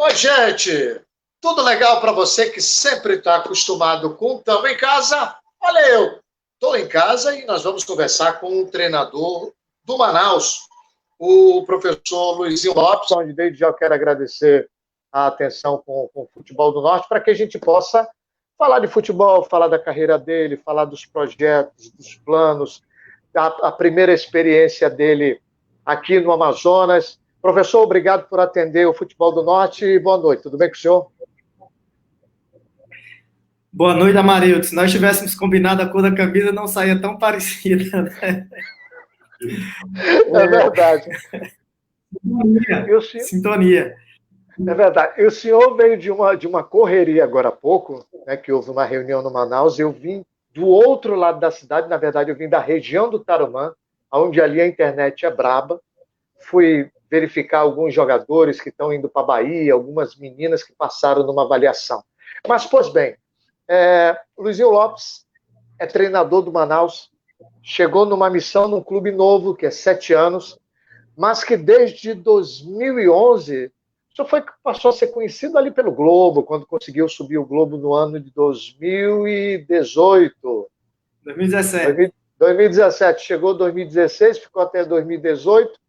Oi, gente! Tudo legal para você que sempre está acostumado com Tamo em Casa? Olha eu, estou em casa e nós vamos conversar com o treinador do Manaus, o professor Luizinho Lopes, onde desde já eu quero agradecer a atenção com o futebol do Norte, para que a gente possa falar de futebol, falar da carreira dele, falar dos projetos, dos planos, a primeira experiência dele aqui no Amazonas. Professor, obrigado por atender o Futebol do Norte e boa noite. Tudo bem com o senhor? Boa noite, Amarildo. Se nós tivéssemos combinado a cor da camisa, não saía tão parecida, né? É verdade. Sintonia. Sintonia. É verdade. E o senhor veio de uma correria agora há pouco, né, que houve uma reunião no Manaus, eu vim do outro lado da cidade, na verdade eu vim da região do Tarumã, onde ali a internet é braba. Fui verificar alguns jogadores que estão indo para a Bahia, algumas meninas que passaram numa avaliação. Mas, pois bem, Luizinho Lopes é treinador do Manaus, chegou numa missão num clube novo, que é 7 anos, mas que desde 2011 só passou a ser conhecido ali pelo Globo, quando conseguiu subir o Globo no ano de 2018. 2017. Chegou 2016, ficou até 2018,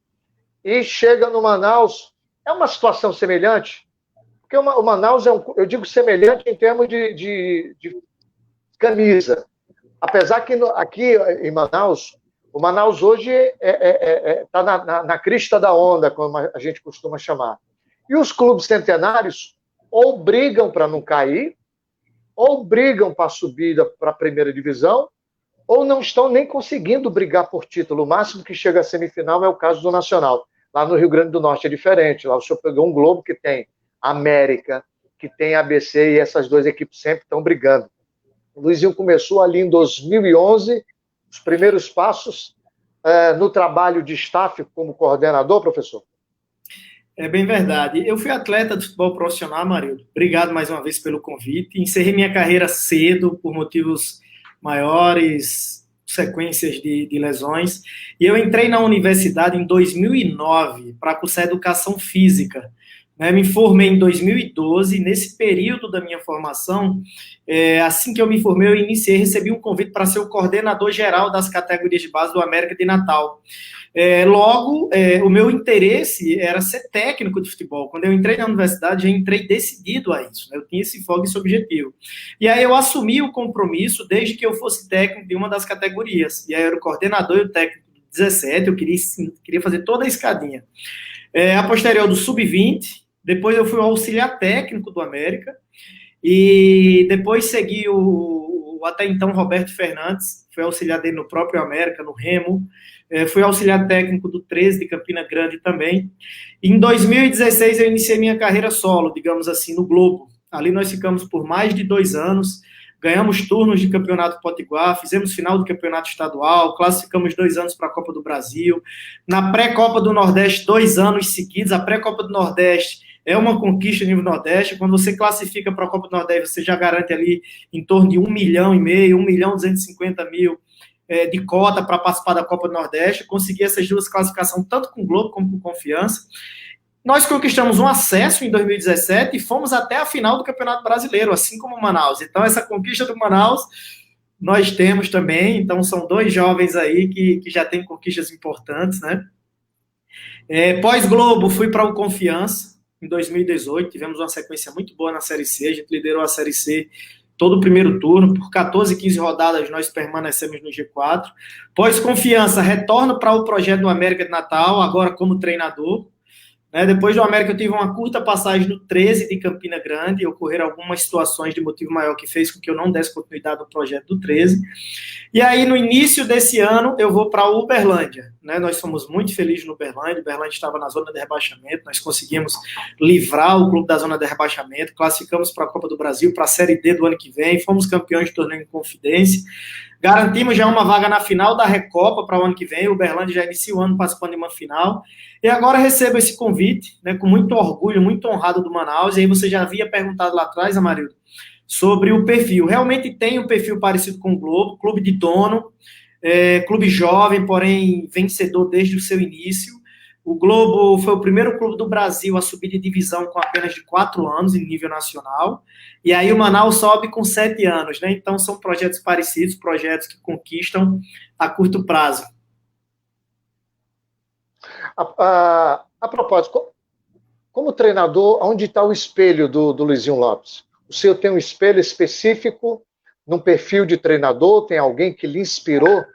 e chega no Manaus. É uma situação semelhante, porque o Manaus eu digo semelhante em termos de camisa. Apesar que aqui em Manaus, o Manaus hoje está na crista da onda, como a gente costuma chamar. E os clubes centenários ou brigam para não cair, ou brigam para a subida para a primeira divisão, ou não estão nem conseguindo brigar por título. O máximo que chega à semifinal é o caso do Nacional. Lá no Rio Grande do Norte é diferente. Lá o senhor pegou um Globo que tem América, que tem ABC, e essas duas equipes sempre estão brigando. O Luizinho começou ali em 2011, os primeiros passos no trabalho de staff como coordenador, professor? É bem verdade. Eu fui atleta de futebol profissional, Marildo. Obrigado mais uma vez pelo convite. Encerrei minha carreira cedo, por motivos maiores, sequências de lesões. E eu entrei na universidade em 2009 para cursar Educação Física. Me formei em 2012. Nesse período da minha formação, assim que eu me formei, eu recebi um convite para ser o coordenador geral das categorias de base do América de Natal. Logo, o meu interesse era ser técnico de futebol. Quando eu entrei na universidade, já entrei decidido a isso, né? Eu tinha esse foco, esse objetivo. E aí eu assumi o compromisso desde que eu fosse técnico de uma das categorias. E aí eu era o coordenador e o técnico de 17, eu queria fazer toda a escadinha. A posterior do Sub-20, depois eu fui o auxiliar técnico do América, e depois segui o até então Roberto Fernandes, foi auxiliar dele no próprio América, no Remo, fui auxiliar técnico do 13 de Campina Grande também. Em 2016 eu iniciei minha carreira solo, digamos assim, no Globo. Ali nós ficamos por mais de 2 anos, ganhamos turnos de campeonato potiguar, fizemos final do campeonato estadual, classificamos 2 anos para a Copa do Brasil. Na pré-Copa do Nordeste, 2 anos seguidos. A pré-Copa do Nordeste é uma conquista no nível Nordeste. Quando você classifica para a Copa do Nordeste, você já garante ali em torno de 1,5 milhão, 1.250.000 de cota para participar da Copa do Nordeste. Consegui essas duas classificações, tanto com o Globo como com Confiança. Nós conquistamos um acesso em 2017 e fomos até a final do Campeonato Brasileiro, assim como o Manaus. Então, essa conquista do Manaus nós temos também. Então, são 2 jovens aí que já têm conquistas importantes, né? Pós-Globo, fui para o Confiança em 2018. Tivemos uma sequência muito boa na Série C. A gente liderou a Série C todo o primeiro turno. Por 14, 15 rodadas, nós permanecemos no G4. Pós-Confiança, retorno para o projeto do América de Natal, agora como treinador. Depois do América, eu tive uma curta passagem no 13 de Campina Grande, ocorreram algumas situações de motivo maior que fez com que eu não desse continuidade ao projeto do 13. E aí, no início desse ano, eu vou para Uberlândia. Nós fomos muito felizes no Uberlândia. Uberlândia estava na zona de rebaixamento, nós conseguimos livrar o clube da zona de rebaixamento, classificamos para a Copa do Brasil, para a Série D do ano que vem, fomos campeões de torneio em Confidência, garantimos já uma vaga na final da Recopa para o ano que vem. O Uberlândia já inicia o ano participando de uma final. E agora recebo esse convite, com muito orgulho, muito honrado do Manaus. E aí você já havia perguntado lá atrás, Amarildo, sobre o perfil. Realmente tem um perfil parecido com o Globo, clube de dono, clube jovem, porém vencedor desde o seu início. O Globo foi o primeiro clube do Brasil a subir de divisão com apenas de 4 anos em nível nacional. E aí o Manaus sobe com 7 anos, né? Então são projetos parecidos, projetos que conquistam a curto prazo. A propósito, como treinador, onde está o espelho do Luizinho Lopes? O senhor tem um espelho específico num perfil de treinador? Tem alguém que lhe inspirou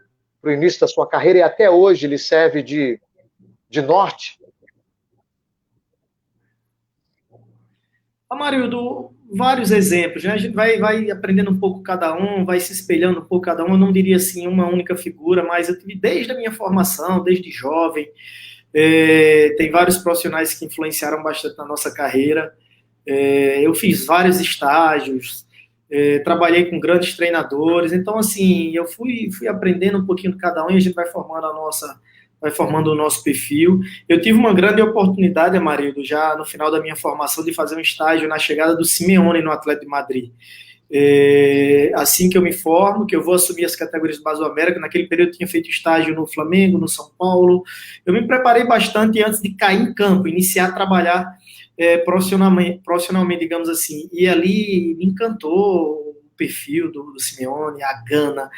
para o início da sua carreira e até hoje lhe serve de norte? Amarildo, vários exemplos, né? A gente vai aprendendo um pouco cada um, vai se espelhando um pouco cada um. Eu não diria assim uma única figura, mas eu tive desde a minha formação, desde jovem, tem vários profissionais que influenciaram bastante na nossa carreira. Eu fiz vários estágios, trabalhei com grandes treinadores, então assim, eu fui aprendendo um pouquinho de cada um e a gente vai formando o nosso perfil. Eu tive uma grande oportunidade, Amarildo, já no final da minha formação, de fazer um estágio na chegada do Simeone no Atlético de Madrid. Assim que eu me formo, que eu vou assumir as categorias do Base do América, naquele período eu tinha feito estágio no Flamengo, no São Paulo. Eu me preparei bastante antes de cair em campo, iniciar a trabalhar profissionalmente, digamos assim. E ali me encantou o perfil do Simeone, a gana,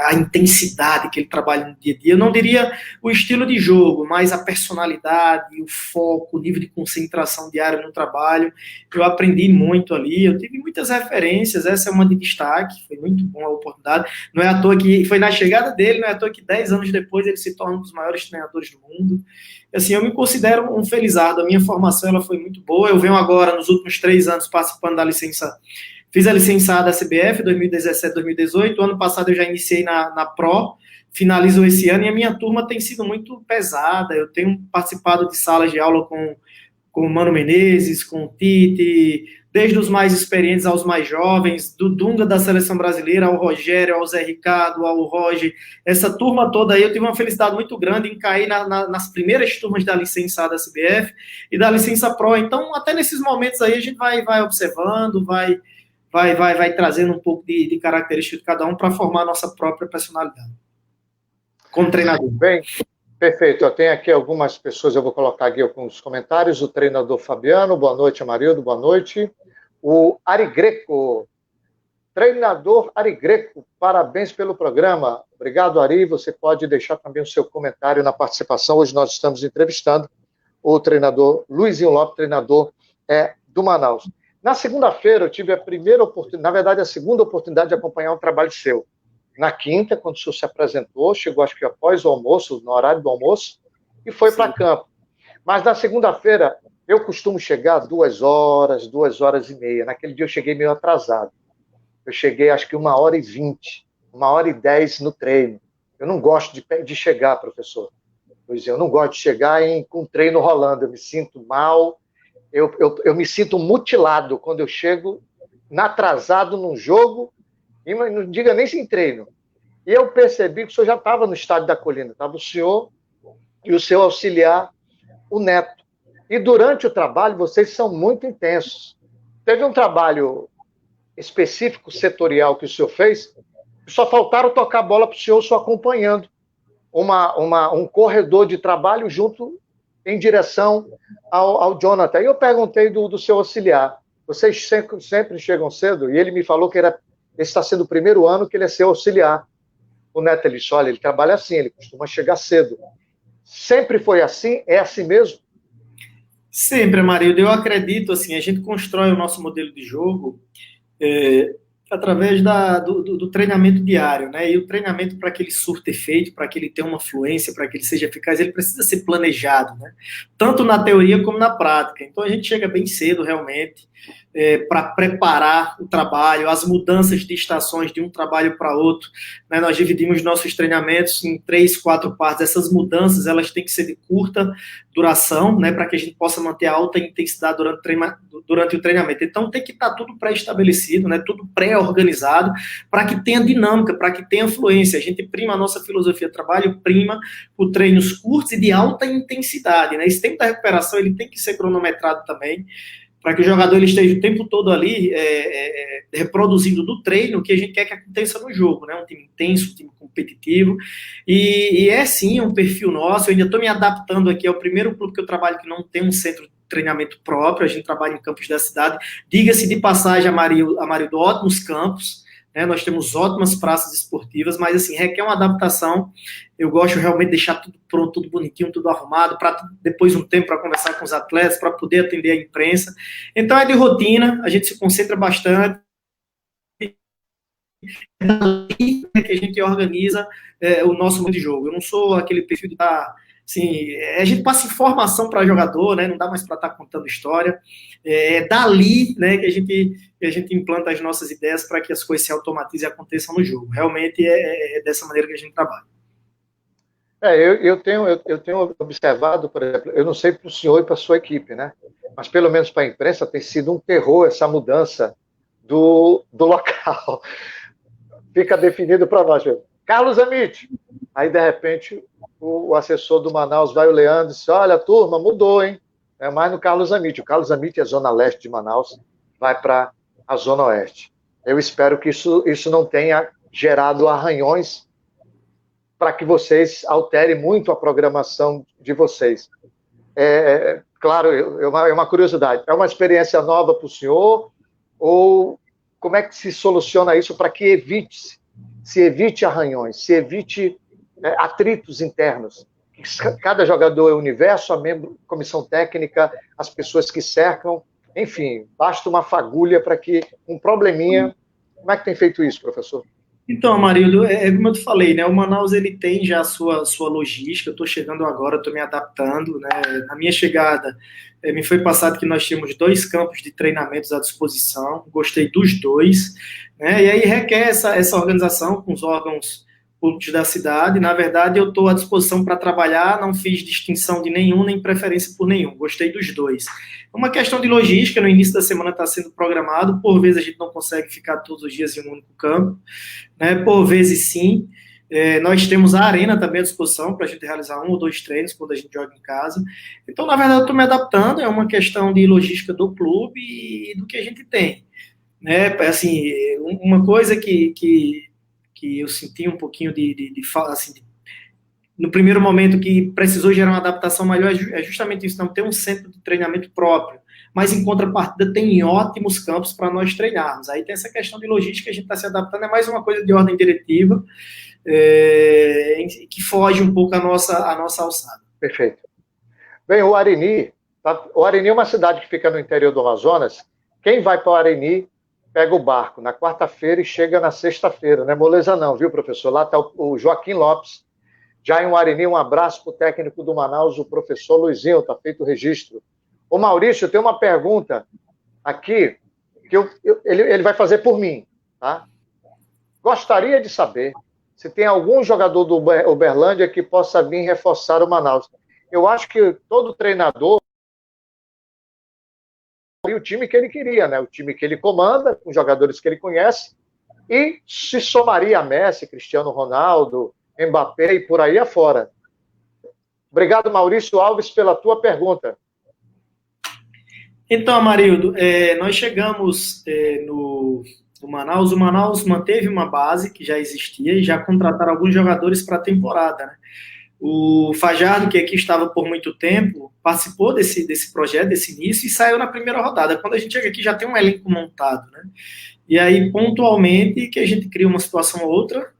a intensidade que ele trabalha no dia a dia. Eu não diria o estilo de jogo, mas a personalidade, o foco, o nível de concentração diária no trabalho. Eu aprendi muito ali, eu tive muitas referências, essa é uma de destaque, foi muito bom a oportunidade. Não é à toa que foi na chegada dele, não é à toa que 10 anos depois ele se torna um dos maiores treinadores do mundo. Assim, eu me considero um felizardo, a minha formação ela foi muito boa, eu venho agora, nos últimos 3 anos, participando da licença, fiz a licenciada da CBF, 2017, 2018, ano passado eu já iniciei na Pro, finalizou esse ano, e a minha turma tem sido muito pesada, eu tenho participado de salas de aula com o Mano Menezes, com o Tite, desde os mais experientes aos mais jovens, do Dunga da Seleção Brasileira, ao Rogério, ao Zé Ricardo, ao Roger, essa turma toda aí, eu tive uma felicidade muito grande em cair nas primeiras turmas da licença da CBF e da licença Pro, então até nesses momentos aí a gente vai observando, vai trazendo um pouco de característica de cada um para formar a nossa própria personalidade, como treinador. Bem, perfeito. Eu tenho aqui algumas pessoas, eu vou colocar aqui alguns comentários. O treinador Fabiano, boa noite, Amarildo, boa noite. O Ari Greco, treinador Ari Greco, parabéns pelo programa. Obrigado, Ari. Você pode deixar também o seu comentário na participação. Hoje nós estamos entrevistando o treinador Luizinho Lopes, treinador do Manaus. Na segunda-feira eu tive a primeira oportunidade, na verdade a segunda oportunidade de acompanhar um trabalho seu. Na quinta, quando o senhor se apresentou, chegou acho que após o almoço, no horário do almoço, e foi para campo. Mas na segunda-feira, eu costumo chegar 2 horas, 2h30. Naquele dia eu cheguei meio atrasado. Eu cheguei acho que 1h20, 1h10 no treino. Eu não gosto de chegar, professor. Pois eu não gosto de chegar com o treino rolando. Eu me sinto mal, eu me sinto mutilado quando eu chego atrasado num jogo, e não diga nem sem treino. E eu percebi que o senhor já estava no estádio da Colina, estava o senhor e o seu auxiliar, o Neto. E durante o trabalho, vocês são muito intensos. Teve um trabalho específico, setorial, que o senhor fez, só faltaram tocar a bola para o senhor acompanhando um corredor de trabalho junto em direção ao Jonathan. E eu perguntei do seu auxiliar, vocês sempre chegam cedo? E ele me falou que esse está sendo o primeiro ano que ele é seu auxiliar. O Neto, ele disse, olha, ele trabalha assim, ele costuma chegar cedo. Sempre foi assim? É assim mesmo? Sempre, Amarildo. Eu acredito, assim, a gente constrói o nosso modelo de jogo através do treinamento diário, né? E o treinamento, para que ele surta efeito, para que ele tenha uma fluência, para que ele seja eficaz, ele precisa ser planejado, né? Tanto na teoria como na prática. Então a gente chega bem cedo, realmente, para preparar o trabalho, as mudanças de estações de um trabalho para outro, né? Nós dividimos nossos treinamentos em 3, 4 partes. Essas mudanças, elas têm que ser de curta duração, né? Para que a gente possa manter a alta intensidade durante o treinamento. Então tem que estar tudo pré-estabelecido, né? Tudo pré-organizado, para que tenha dinâmica, para que tenha fluência. A gente prima a nossa filosofia de trabalho, prima por treinos curtos e de alta intensidade, né? Esse tempo da recuperação, ele tem que ser cronometrado também, para que o jogador ele esteja o tempo todo ali reproduzindo do treino o que a gente quer que aconteça no jogo, né? Um time intenso, um time competitivo, e é sim um perfil nosso. Eu ainda estou me adaptando aqui ao primeiro clube que eu trabalho que não tem um centro de treinamento próprio, a gente trabalha em campos da cidade, diga-se de passagem, Amarildo, ótimos campos, né? Nós temos ótimas praças esportivas, mas assim, requer uma adaptação. Eu gosto realmente de deixar tudo pronto, tudo bonitinho, tudo arrumado, para depois um tempo para conversar com os atletas, para poder atender a imprensa. Então é de rotina, a gente se concentra bastante, que a gente organiza o nosso mundo de jogo. Eu não sou aquele perfil de estar... Assim, a gente passa informação para jogador, né? Não dá mais para estar contando história. É dali, né, que a gente implanta as nossas ideias para que as coisas se automatizem e aconteçam no jogo. Realmente é dessa maneira que a gente trabalha. Eu tenho observado, por exemplo, eu não sei para o senhor e para a sua equipe, né? Mas pelo menos para a imprensa tem sido um terror essa mudança do local. Fica definido para nós. Carlos Amit. Aí, de repente, o assessor do Manaus vai, o Leandro, e diz: olha, turma, mudou, hein? É mais no Carlos Amit. O Carlos Amit é a zona leste de Manaus, vai para a zona oeste. Eu espero que isso não tenha gerado arranhões para que vocês alterem muito a programação de vocês. Claro, é uma curiosidade. É uma experiência nova para o senhor? Ou como é que se soluciona isso para que se evite arranhões, se evite atritos internos? Cada jogador é universo, a membro, comissão técnica, as pessoas que cercam, enfim, basta uma fagulha para que um probleminha... Como é que tem feito isso, professor? Então, Amarildo, como eu te falei, né? O Manaus ele tem já a sua logística. Eu estou chegando agora, estou me adaptando, né? Na minha chegada, me foi passado que nós tínhamos 2 campos de treinamentos à disposição. Gostei dos 2, né? E aí requer essa organização com os órgãos públicos da cidade. Na verdade, eu estou à disposição para trabalhar, não fiz distinção de nenhum, nem preferência por nenhum. Gostei dos 2. É uma questão de logística, no início da semana está sendo programado, por vezes a gente não consegue ficar todos os dias em um único campo, né? Por vezes sim. Nós temos a arena também à disposição para a gente realizar 1 ou 2 treinos quando a gente joga em casa. Então, na verdade, eu estou me adaptando, é uma questão de logística do clube e do que a gente tem, né? Assim, uma coisa que eu senti um pouquinho no primeiro momento, que precisou gerar uma adaptação maior, é justamente isso, não ter um centro de treinamento próprio, mas em contrapartida tem ótimos campos para nós treinarmos. Aí tem essa questão de logística que a gente está se adaptando, é mais uma coisa de ordem diretiva, que foge um pouco a nossa alçada. Perfeito. Bem, o Areni é uma cidade que fica no interior do Amazonas. Quem vai para o Areni pega o barco na quarta-feira e chega na sexta-feira. Não é moleza não, viu, professor? Lá está o Joaquim Lopes. Já em Uarini, um abraço para o técnico do Manaus, o professor Luizinho, está feito o registro. Ô Maurício, eu tenho uma pergunta aqui, que ele vai fazer por mim, tá? Gostaria de saber se tem algum jogador do Uberlândia que possa vir reforçar o Manaus. Eu acho que todo treinador e o time que ele queria, né? O time que ele comanda, com jogadores que ele conhece, e se somaria a Messi, Cristiano Ronaldo, Mbappé e por aí afora. Obrigado, Maurício Alves, pela tua pergunta. Então, Amarildo, nós chegamos no Manaus. O Manaus manteve uma base que já existia e já contrataram alguns jogadores para a temporada, né? O Fajardo, que aqui estava por muito tempo, participou desse projeto, desse início, e saiu na primeira rodada. Quando a gente chega aqui, já tem um elenco montado, né? E aí, pontualmente, que a gente cria uma situação ou outra.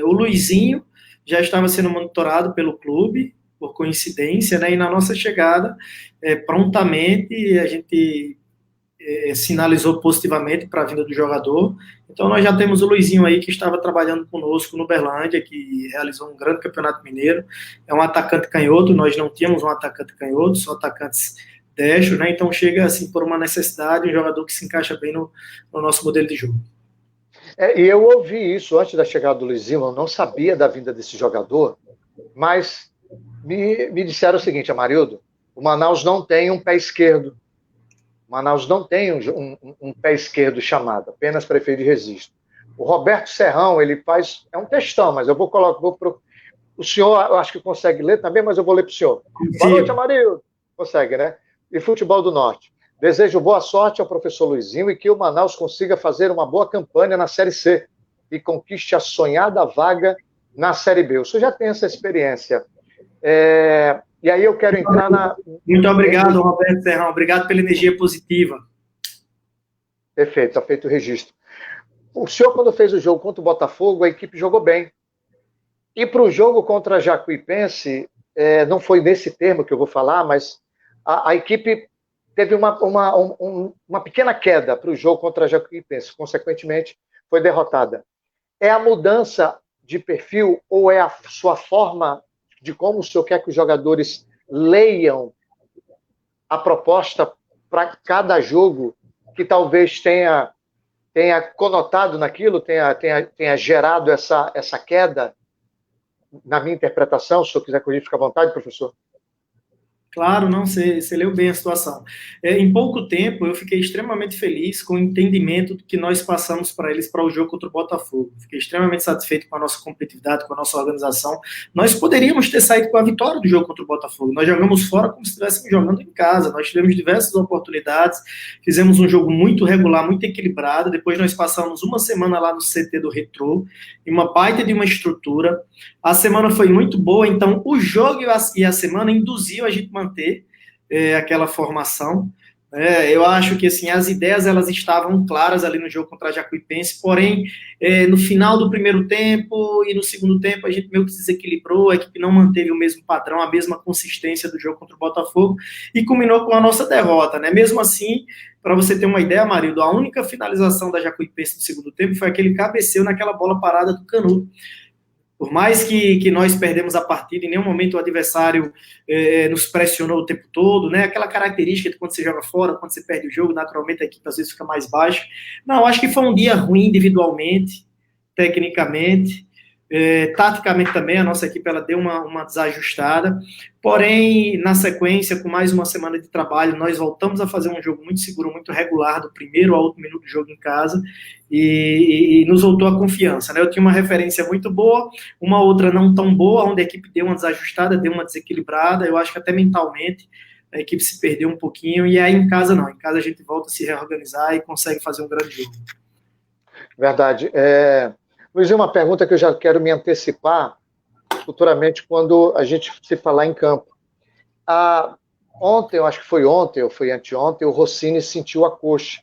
O Luizinho já estava sendo monitorado pelo clube, por coincidência, né? E na nossa chegada, prontamente, a gente sinalizou positivamente para a vinda do jogador. Então, nós já temos o Luizinho aí, que estava trabalhando conosco no Uberlândia, que realizou um grande campeonato mineiro. É um atacante canhoto, nós não tínhamos um atacante canhoto, só atacantes destros, né? Então, chega assim por uma necessidade, um jogador que se encaixa bem no nosso modelo de jogo. E eu ouvi isso antes da chegada do Luizinho, eu não sabia da vinda desse jogador, mas me disseram o seguinte: Amarildo, o Manaus não tem um pé esquerdo. Manaus não tem um pé esquerdo chamado, apenas prefeito de registro. O Roberto Serrão, ele faz... É um textão, mas eu vou colocar... O senhor, eu acho que consegue ler também, mas eu vou ler para o senhor. Sim. Boa noite, Amarildo. Consegue, né? E Futebol do Norte. Desejo boa sorte ao professor Luizinho e que o Manaus consiga fazer uma boa campanha na Série C e conquiste a sonhada vaga na Série B. O senhor já tem essa experiência. E aí eu quero entrar na... Muito obrigado, Roberto Serrão. Obrigado pela energia positiva. Perfeito, está feito o registro. O senhor, quando fez o jogo contra o Botafogo, a equipe jogou bem. E para o jogo contra a Jacuipense, não foi nesse termo que eu vou falar, mas a equipe teve uma pequena queda para o jogo contra a Jacuipense. Consequentemente, foi derrotada. É a mudança de perfil ou é a sua forma de como o senhor quer que os jogadores leiam a proposta para cada jogo que talvez tenha conotado naquilo, tenha gerado essa queda, na minha interpretação? Se o senhor quiser corrigir, fica à vontade, professor. Claro, não, você leu bem a situação. Em pouco tempo, eu fiquei extremamente feliz com o entendimento que nós passamos para eles para o jogo contra o Botafogo. Fiquei extremamente satisfeito com a nossa competitividade, com a nossa organização. Nós poderíamos ter saído com a vitória do jogo contra o Botafogo. Nós jogamos fora como se estivéssemos jogando em casa. Nós tivemos diversas oportunidades, fizemos um jogo muito regular, muito equilibrado. Depois nós passamos uma semana lá no CT do Retrô, em uma baita de uma estrutura. A semana foi muito boa, então o jogo e a semana induziu a gente manter aquela formação. Eu acho que assim, as ideias elas estavam claras ali no jogo contra a Jacuipense, porém, no final do primeiro tempo e no segundo tempo a gente meio que desequilibrou, a equipe não manteve o mesmo padrão, a mesma consistência do jogo contra o Botafogo e culminou com a nossa derrota, né? Mesmo assim, para você ter uma ideia, Marildo, a única finalização da Jacuipense no segundo tempo foi aquele cabeceio naquela bola parada do Canuto. Por mais que nós perdemos a partida, em nenhum momento o adversário nos pressionou o tempo todo, né? Aquela característica de quando você joga fora, quando você perde o jogo, naturalmente a equipe às vezes fica mais baixa. Não, acho que foi um dia ruim individualmente, tecnicamente, taticamente também, a nossa equipe ela deu uma desajustada, porém, na sequência, com mais uma semana de trabalho, nós voltamos a fazer um jogo muito seguro, muito regular, do primeiro ao último minuto do jogo em casa, e nos voltou a confiança, né? Eu tinha uma referência muito boa, uma outra não tão boa, onde a equipe deu uma desajustada, deu uma desequilibrada, eu acho que até mentalmente a equipe se perdeu um pouquinho, e aí em casa não, em casa a gente volta a se reorganizar e consegue fazer um grande jogo. Verdade. Luizinho, uma pergunta que eu já quero me antecipar futuramente quando a gente se falar em campo. Ontem, eu acho que foi ontem ou foi anteontem, o Rossini sentiu a coxa.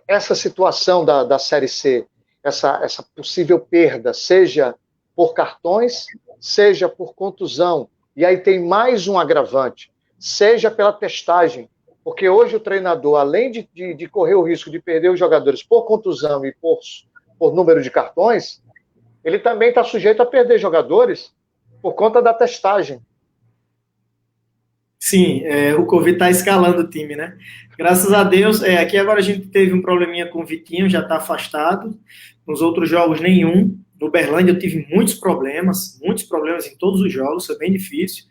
Essa situação da Série C, essa possível perda, seja por cartões, seja por contusão, e aí tem mais um agravante, seja pela testagem, porque hoje o treinador, além de correr o risco de perder os jogadores por contusão e por número de cartões, ele também está sujeito a perder jogadores por conta da testagem. Sim, o Covid está escalando o time, né? Graças a Deus, aqui agora a gente teve um probleminha com o Vitinho, já está afastado. Nos outros jogos, nenhum. No Uberlândia eu tive muitos problemas em todos os jogos, foi bem difícil.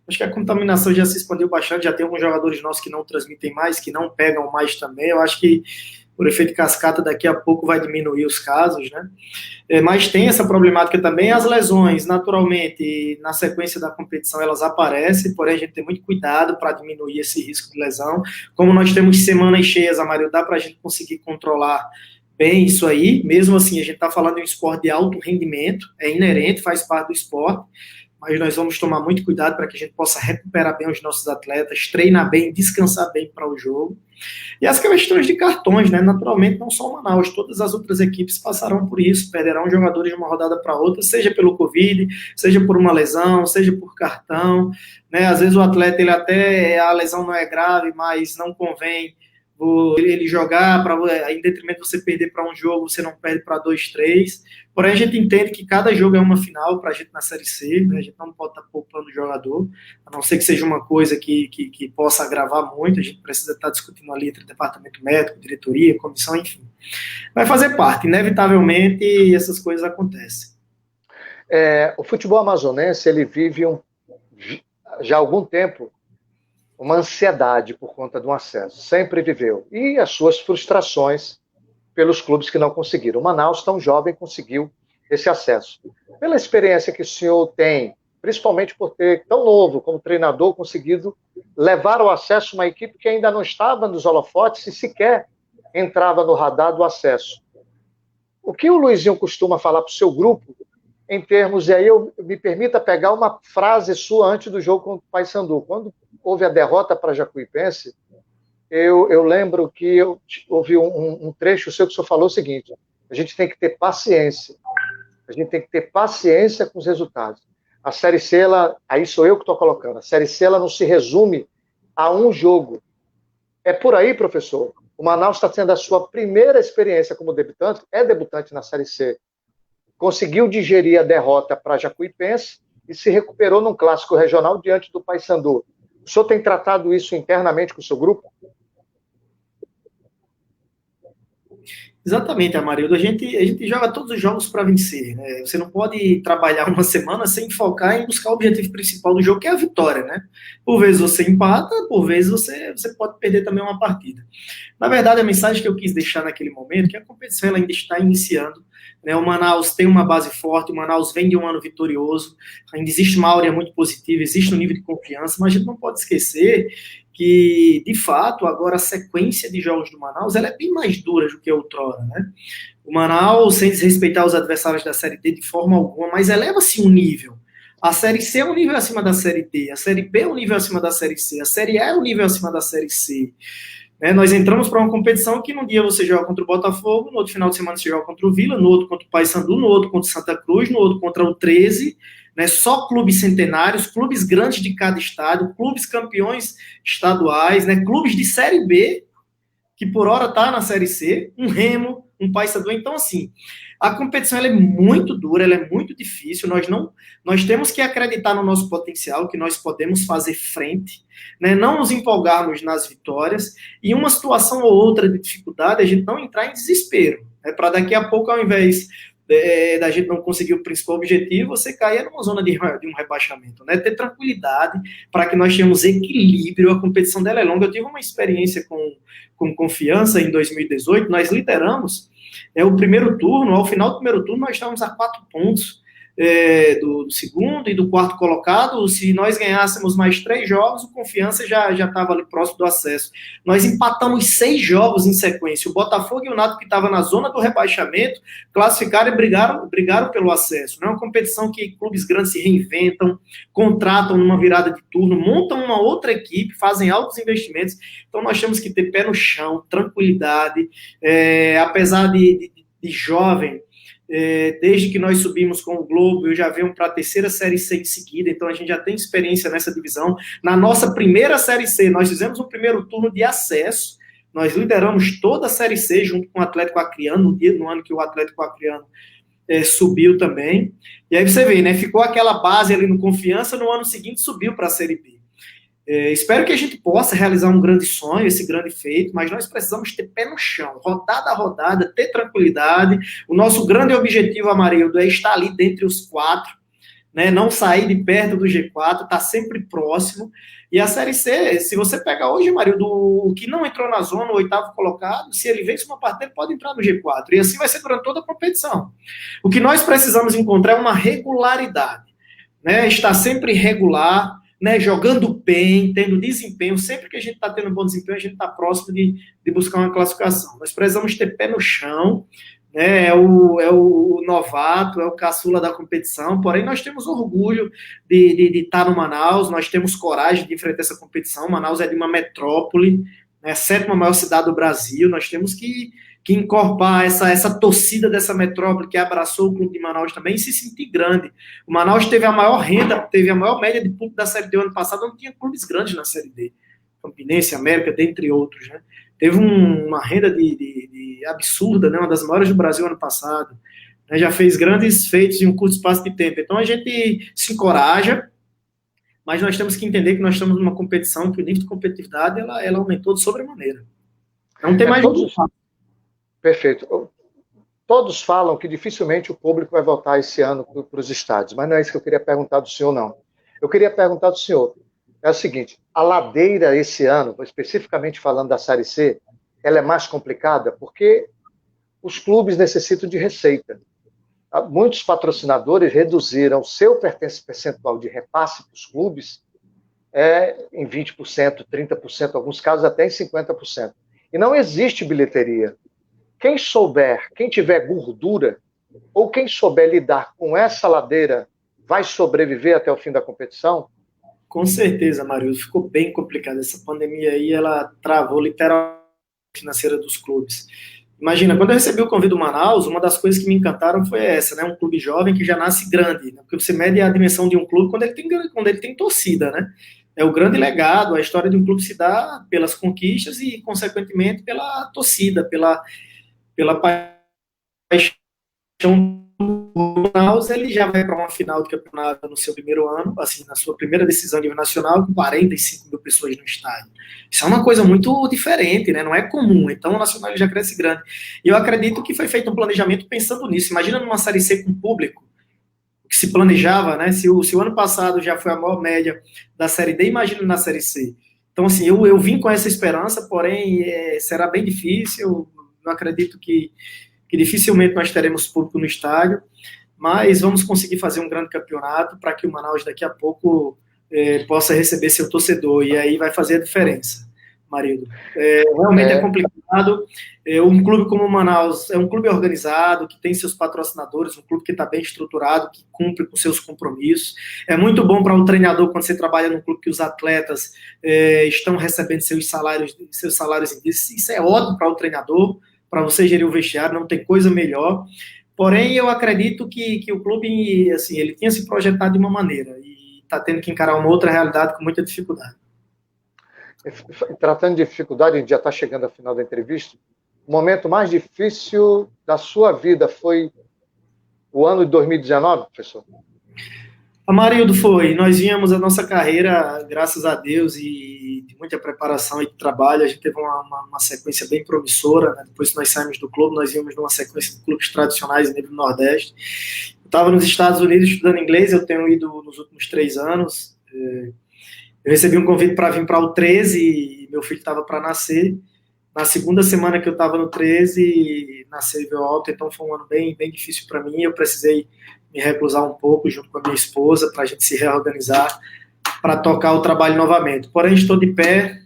Acho que a contaminação já se expandiu bastante, já tem alguns jogadores nossos que não transmitem mais, que não pegam mais também. Eu acho que por efeito cascata daqui a pouco vai diminuir os casos, né? Mas tem essa problemática também, as lesões, naturalmente, na sequência da competição elas aparecem, porém a gente tem muito cuidado para diminuir esse risco de lesão. Como nós temos semanas cheias, Amário, dá para a gente conseguir controlar bem isso aí. Mesmo assim, a gente está falando de um esporte de alto rendimento, é inerente, faz parte do esporte, mas nós vamos tomar muito cuidado para que a gente possa recuperar bem os nossos atletas, treinar bem, descansar bem para o jogo. E as questões de cartões, né? Naturalmente, não só o Manaus, todas as outras equipes passarão por isso, perderão jogadores de uma rodada para outra, seja pelo Covid, seja por uma lesão, seja por cartão, né? Às vezes o atleta, a lesão não é grave, mas não convém ele jogar, em detrimento de você perder para um jogo, você não perde para 2, 3. Porém, a gente entende que cada jogo é uma final para a gente na Série C, né? A gente não pode estar poupando o jogador, a não ser que seja uma coisa que possa agravar muito, a gente precisa estar discutindo ali entre departamento médico, diretoria, comissão, enfim. Vai fazer parte, inevitavelmente essas coisas acontecem. O futebol amazonense, ele vive já há algum tempo uma ansiedade por conta do acesso, sempre viveu, e as suas frustrações pelos clubes que não conseguiram. O Manaus, tão jovem, conseguiu esse acesso. Pela experiência que o senhor tem principalmente por ter, tão novo como treinador, conseguido levar ao acesso uma equipe que ainda não estava nos holofotes e sequer entrava no radar do acesso. O que o Luizinho costuma falar para o seu grupo, em termos, e aí eu me permita pegar uma frase sua antes do jogo contra o Paysandu. Quando houve a derrota para a Jacuipense, eu lembro que eu ouvi um trecho seu que o senhor falou o seguinte: a gente tem que ter paciência. A gente tem que ter paciência com os resultados. A Série C, aí sou eu que estou colocando, a Série C ela não se resume a um jogo. É por aí, professor. O Manaus está tendo a sua primeira experiência como debutante, é debutante na Série C. Conseguiu digerir a derrota para a Jacuipense e se recuperou num clássico regional diante do Paysandu. O senhor tem tratado isso internamente com o seu grupo? Exatamente, Amarildo. A gente joga todos os jogos para vencer, né? Você não pode trabalhar uma semana sem focar em buscar o objetivo principal do jogo, que é a vitória, né? Por vezes você empata, por vezes você pode perder também uma partida. Na verdade, a mensagem que eu quis deixar naquele momento é que a competição ela ainda está iniciando, né? O Manaus tem uma base forte, o Manaus vem de um ano vitorioso, ainda existe uma áurea muito positiva, existe um nível de confiança, mas a gente não pode esquecer que, de fato, agora a sequência de jogos do Manaus ela é bem mais dura do que outrora, né? O Manaus, sem desrespeitar os adversários da Série D de forma alguma, mas eleva-se um nível. A Série C é um nível acima da Série D, a Série B é um nível acima da Série C, a Série A é um nível acima da Série C. Né? Nós entramos para uma competição que num dia você joga contra o Botafogo, no outro final de semana você joga contra o Vila, no outro contra o Paysandu, no outro contra o Santa Cruz, no outro contra o 13, né? Só clubes centenários, clubes grandes de cada estado, clubes campeões estaduais, né? Clubes de Série B, que por hora está na Série C, um Remo, um Paysandu. Então, assim, a competição ela é muito dura, ela é muito difícil. Nós temos que acreditar no nosso potencial, que nós podemos fazer frente, né? Não nos empolgarmos nas vitórias e uma situação ou outra de dificuldade, a gente não entrar em desespero, né? Para daqui a pouco, ao invés da gente não conseguir o principal objetivo, você cair numa zona de um rebaixamento, né? Ter tranquilidade para que nós tenhamos equilíbrio. A competição dela é longa. Eu tive uma experiência com Confiança em 2018, nós lideramos o primeiro turno. Ao final do primeiro turno nós estávamos a 4 pontos do segundo e do quarto colocado. Se nós ganhássemos mais 3 jogos, o Confiança já estava ali próximo do acesso. Nós empatamos 6 jogos em sequência. O Botafogo e o Náutico, que estava na zona do rebaixamento, classificaram e brigaram pelo acesso. Não é uma competição que clubes grandes se reinventam, contratam numa virada de turno, montam uma outra equipe, fazem altos investimentos. Então nós temos que ter pé no chão, tranquilidade, apesar de jovem. Desde que nós subimos com o Globo, eu já venho para a terceira Série C em seguida, então a gente já tem experiência nessa divisão. Na nossa primeira Série C, nós fizemos um primeiro turno de acesso, nós lideramos toda a Série C junto com o Atlético Acreano, no ano que o Atlético Acreano subiu também. E aí você vê, né? Ficou aquela base ali no Confiança, no ano seguinte subiu para a Série B. Espero que a gente possa realizar um grande sonho, esse grande feito, mas nós precisamos ter pé no chão, rodada a rodada, ter tranquilidade. O nosso grande objetivo, Amarildo, é estar ali dentre os 4, né? Não sair de perto do G4, estar sempre próximo. E a Série C, se você pega hoje, Amarildo, o que não entrou na zona, o 8º colocado, se ele vence uma partida, ele pode entrar no G4. E assim vai ser durante toda a competição. O que nós precisamos encontrar é uma regularidade, né? Estar sempre regular, né, jogando bem, tendo desempenho. Sempre que a gente está tendo um bom desempenho, a gente está próximo de buscar uma classificação. Nós precisamos ter pé no chão, né, é o novato, é o caçula da competição, porém nós temos orgulho de estar no Manaus, nós temos coragem de enfrentar essa competição. Manaus é de uma metrópole, né, a 7ª maior cidade do Brasil. Nós temos que encorpar essa torcida dessa metrópole que abraçou o clube de Manaus também e se sentir grande. O Manaus teve a maior renda, teve a maior média de público da Série D ano passado, não tinha clubes grandes na Série D. Campinense, América, dentre outros, né? Teve uma renda de absurda, né? Uma das maiores do Brasil ano passado. Né? Já fez grandes feitos em um curto espaço de tempo. Então a gente se encoraja, mas nós temos que entender que nós estamos numa competição que o nível de competitividade ela aumentou de sobremaneira. Não tem mais todos... Perfeito. Todos falam que dificilmente o público vai voltar esse ano para os estádios, mas não é isso que eu queria perguntar do senhor, não. Eu queria perguntar do senhor, é o seguinte: a ladeira esse ano, especificamente falando da Série C, ela é mais complicada porque os clubes necessitam de receita. muitos patrocinadores reduziram seu percentual de repasse para os clubes em 20%, 30%, alguns casos até em 50%. E não existe bilheteria. Quem souber, quem tiver gordura, ou quem souber lidar com essa ladeira, vai sobreviver até o fim da competição? Com certeza, Marildo. Ficou bem complicado. Essa pandemia aí, ela travou literalmente a financeira dos clubes. Imagina, quando eu recebi o convite do Manaus, uma das coisas que me encantaram foi essa, né? Um clube jovem que já nasce grande, né? Porque você mede a dimensão de um clube quando ele tem torcida, né? É o grande legado, a história de um clube se dá pelas conquistas e, consequentemente, pela torcida, pela paixão do Manaus. Ele já vai para uma final de campeonato no seu primeiro ano, assim, na sua primeira decisão a nível nacional, com 45 mil pessoas no estádio. Isso é uma coisa muito diferente, né? Não é comum. Então, o Nacional já cresce grande. E eu acredito que foi feito um planejamento pensando nisso. Imagina numa Série C com público, que se planejava, né? Se o ano passado já foi a maior média da Série D, imagina na Série C. Então, assim, eu vim com essa esperança, porém, será bem difícil. Eu acredito que dificilmente nós teremos público no estádio, mas vamos conseguir fazer um grande campeonato para que o Manaus daqui a pouco possa receber seu torcedor, e aí vai fazer a diferença, Marildo. Realmente é complicado. Um clube como o Manaus é um clube organizado, que tem seus patrocinadores, um clube que está bem estruturado, que cumpre com seus compromissos. É muito bom para um treinador quando você trabalha num clube que os atletas estão recebendo seus salários em dia. Isso é ótimo para o treinador, para você gerir o vestiário, não tem coisa melhor. Porém, eu acredito que o clube, assim, ele tinha se projetado de uma maneira e está tendo que encarar uma outra realidade com muita dificuldade. Tratando de dificuldade, a gente já está chegando ao final da entrevista. O momento mais difícil da sua vida foi o ano de 2019, professor? Marildo, foi. Nós vínhamos a nossa carreira, graças a Deus, e de muita preparação e de trabalho. A gente teve uma sequência bem promissora, né? Depois que nós saímos do clube, nós íamos numa sequência de clubes tradicionais em nível Nordeste. Eu estava nos Estados Unidos estudando inglês, eu tenho ido nos últimos 3 anos. Eu recebi um convite para vir para o 13 e meu filho estava para nascer. Na segunda semana que eu estava no 13, nasceu o alto, então foi um ano bem, bem difícil para mim. Eu precisei me reclusar um pouco junto com a minha esposa para a gente se reorganizar, para tocar o trabalho novamente. Porém, estou de pé,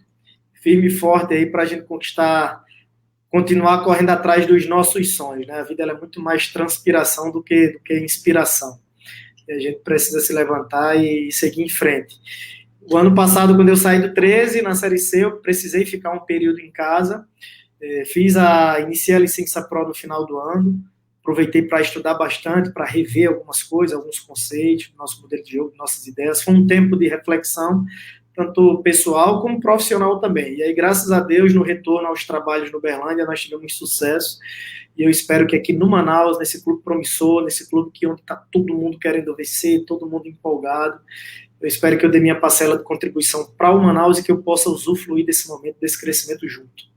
firme e forte aí para a gente continuar correndo atrás dos nossos sonhos, né? A vida ela é muito mais transpiração do que inspiração. E a gente precisa se levantar e seguir em frente. O ano passado, quando eu saí do 13, na Série C, eu precisei ficar um período em casa. Iniciei a licença Pro no final do ano. Aproveitei para estudar bastante, para rever algumas coisas, alguns conceitos, nosso modelo de jogo, nossas ideias. Foi um tempo de reflexão, tanto pessoal como profissional também. E aí, graças a Deus, no retorno aos trabalhos no Uberlândia, nós tivemos sucesso. E eu espero que aqui no Manaus, nesse clube promissor, nesse clube onde está todo mundo querendo vencer, todo mundo empolgado, eu espero que eu dê minha parcela de contribuição para o Manaus e que eu possa usufruir desse momento, desse crescimento junto.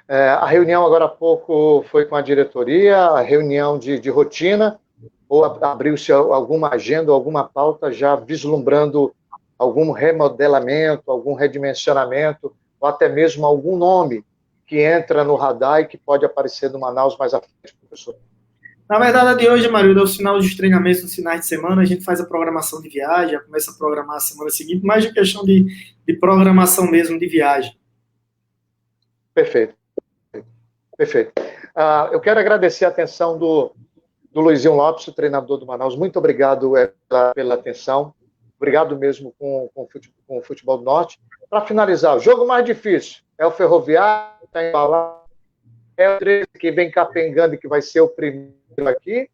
A reunião agora há pouco foi com a diretoria, a reunião de rotina, ou abriu-se alguma agenda, alguma pauta já vislumbrando algum remodelamento, algum redimensionamento, ou até mesmo algum nome que entra no radar e que pode aparecer no Manaus mais à frente, professor? Na verdade, a de hoje, Marildo, é o final dos treinamentos nos finais de semana, a gente faz a programação de viagem, já começa a programar a semana seguinte, mais de questão de programação mesmo de viagem. Perfeito. Perfeito. Eu quero agradecer a atenção do Luizinho Lopes, o treinador do Manaus. Muito obrigado pela atenção. Obrigado mesmo com o Futebol do Norte. Para finalizar, o jogo mais difícil é o Ferroviário, está embalado, é o 13 que vem capengando e que vai ser o primeiro aqui,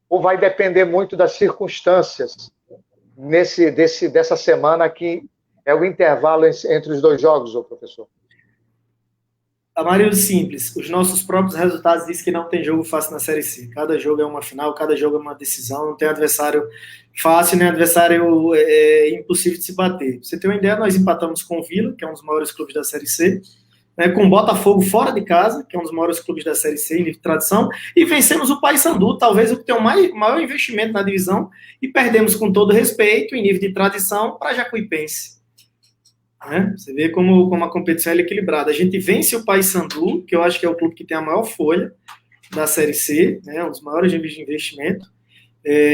ou vai depender muito das circunstâncias dessa semana que é o intervalo entre os 2 jogos, ô professor? Marildo, simples. Os nossos próprios resultados dizem que não tem jogo fácil na Série C. Cada jogo é uma final, cada jogo é uma decisão. Não tem adversário fácil, nem adversário impossível de se bater. Pra você ter uma ideia, nós empatamos com o Vila, que é um dos maiores clubes da Série C, né, com o Botafogo fora de casa, que é um dos maiores clubes da Série C em nível de tradição, e vencemos o Paysandu, talvez o que tem o maior investimento na divisão, e perdemos com todo respeito, em nível de tradição, para Jacuipense. Né? Você vê como a competição é equilibrada. A gente vence o Paysandu, que eu acho que é o clube que tem a maior folha, da Série C, né, um dos maiores níveis de investimento.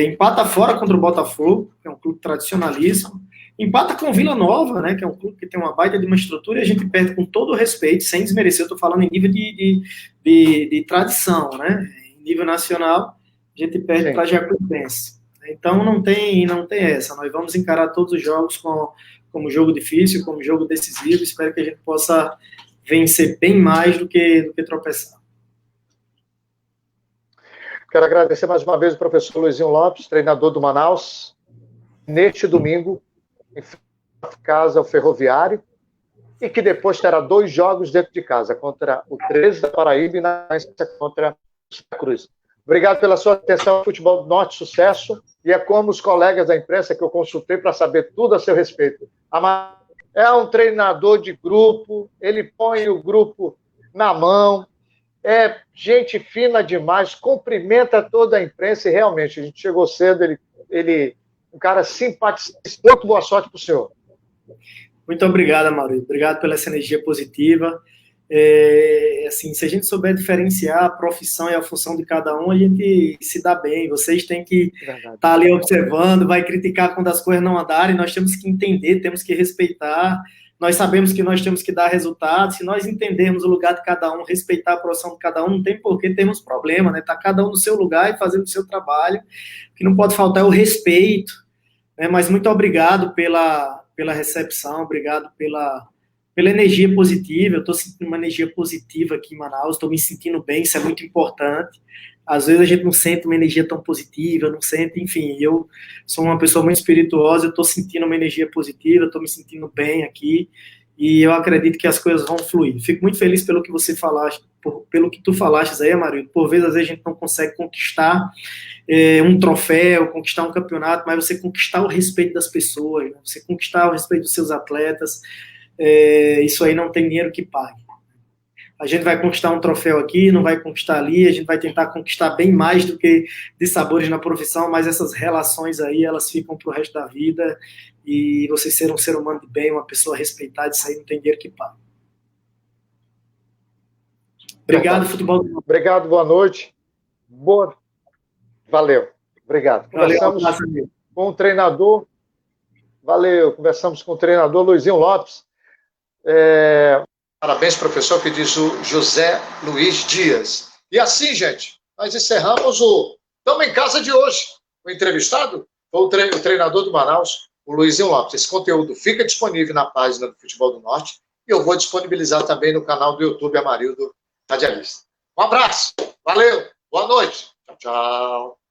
Empata fora contra o Botafogo, que é um clube tradicionalíssimo. Empata com o Vila Nova, né, que é um clube que tem uma baita de uma estrutura, e a gente perde com todo o respeito, sem desmerecer, eu estou falando em nível de tradição, né, em nível nacional, a gente perde para a Jacuipense. Então não tem essa, nós vamos encarar todos os jogos como jogo difícil, como jogo decisivo, espero que a gente possa vencer bem mais do que tropeçar. Quero agradecer mais uma vez o professor Luizinho Lopes, treinador do Manaus, neste domingo, em casa ao Ferroviário, e que depois terá 2 jogos dentro de casa, contra o 13 da Paraíba e na contra o Santa Cruz. Obrigado pela sua atenção ao Futebol do Norte, sucesso, e é como os colegas da imprensa que eu consultei para saber tudo a seu respeito. É um treinador de grupo, ele põe o grupo na mão, é gente fina demais, cumprimenta toda a imprensa, e realmente, a gente chegou cedo, ele um cara simpático. Muito boa sorte para o senhor. Muito obrigado, Maurício. Obrigado pela essa energia positiva. Assim, se a gente souber diferenciar a profissão e a função de cada um, a gente se dá bem. Vocês têm que estar ali observando, vai criticar quando as coisas não andarem, nós temos que entender, temos que respeitar. Nós sabemos que nós temos que dar resultados. Se nós entendermos o lugar de cada um, respeitar a profissão de cada um, não tem por que termos problema, né? Tá cada um no seu lugar e fazendo o seu trabalho. O que não pode faltar é o respeito, né? Mas muito obrigado pela recepção, obrigado pela energia positiva. Eu estou sentindo uma energia positiva aqui em Manaus, estou me sentindo bem, isso é muito importante. Às vezes a gente não sente uma energia tão positiva, não sente, enfim, eu sou uma pessoa muito espirituosa, eu estou sentindo uma energia positiva, estou me sentindo bem aqui, e eu acredito que as coisas vão fluir. Fico muito feliz pelo que você falaste, pelo que tu falaste aí, Amarildo. Por vezes, às vezes, a gente não consegue conquistar um troféu, conquistar um campeonato, mas você conquistar o respeito das pessoas, né? Você conquistar o respeito dos seus atletas, isso aí não tem dinheiro que pague. A gente vai conquistar um troféu aqui, não vai conquistar ali, a gente vai tentar conquistar bem mais do que de sabores na profissão, mas essas relações aí, elas ficam pro resto da vida, e você ser um ser humano de bem, uma pessoa respeitada, isso aí não tem dinheiro que pague. Obrigado, futebol. Obrigado, boa noite. Valeu, obrigado. Conversamos com o treinador, conversamos com o treinador Luizinho Lopes. Parabéns, professor, que diz o José Luiz Dias. E assim, gente, nós encerramos o Tamo em Casa de hoje. O entrevistado foi o treinador do Manaus, o Luizinho Lopes. Esse conteúdo fica disponível na página do Futebol do Norte e eu vou disponibilizar também no canal do YouTube Amarildo Radialista. Um abraço, valeu, boa noite. Tchau, tchau.